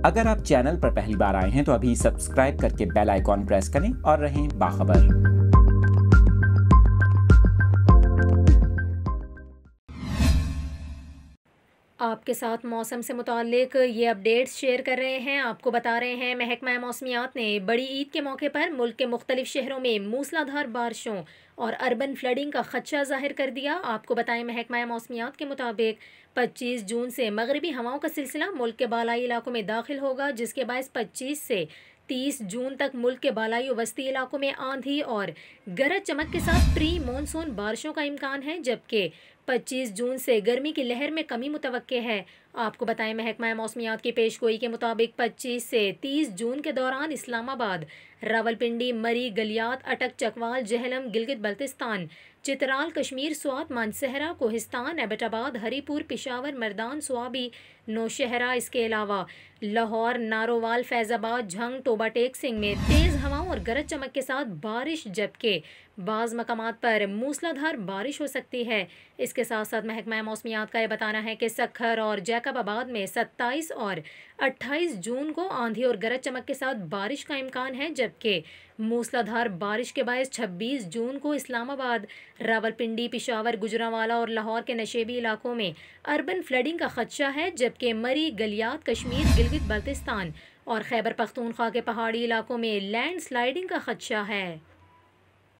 अगर आप चैनल पर पहली बार आए हैं तो अभी सब्सक्राइब करके बेल आइकॉन प्रेस करें और रहें बाखबर। आपके साथ मौसम से मुताल्लिक ये अपडेट्स शेयर कर रहे हैं। आपको बता रहे हैं महकमा मौसमियात ने बड़ी ईद के मौके पर मुल्क के मुख्तलिफ शहरों में मूसलाधार बारिशों और अर्बन फ्लडिंग का खदशा जाहिर कर दिया। आपको बताएं महकमा मौसमियात के मुताबिक 25 जून से मगरबी हवाओं का सिलसिला मुल्क के बालाई इलाकों में दाखिल होगा, जिसके बायस 25 से 30 जून तक मुल्क के बालाई और वस्ती इलाकों में आंधी और गरज चमक के साथ प्री मानसून बारिशों का इम्कान है, जबकि 25 जून से गर्मी की लहर में कमी मुतवक्के है। आपको बताएं महकमा मौसमियात की पेशगोई के मुताबिक 25 से 30 जून के दौरान इस्लामाबाद, रावलपिंडी, मरी, गलियात, अटक, चकवाल, जहलम, गिलगित बल्तिस्तान, चित्राल, कश्मीर, स्वात, मानसहरा, कोहिस्तान, एबटाबाद, हरीपुर, पिशावर, मर्दान, स्वाबी, नौशहरा, इसके अलावा लाहौर, नारोवाल, फैज़ाबाद, झंग, टोबा टेक सिंह में तेज़ हवाओं और गरज चमक के साथ बारिश, जबकि बाज़ मकामात पर मूसलाधार बारिश हो सकती है। इसके साथ साथ महकमा मौसमियात का यह बताना है कि सखर और जैकबाबाद में 27 और 28 जून को आंधी और गरज चमक के साथ बारिश का इम्कान है, जबकि मूसलाधार बारिश के बायस 26 जून को इस्लामाबाद, रावलपिंडी, पिशावर, गुजरांवाला और लाहौर के नशेबी इलाकों में अर्बन फ्लडिंग का खदशा है, जबकि मरी, गलियात, कश्मीर, गिलगित बल्तिस्तान और खैबर पख्तूनख्वा के पहाड़ी इलाकों में लैंड स्लाइडिंग का खदशा है।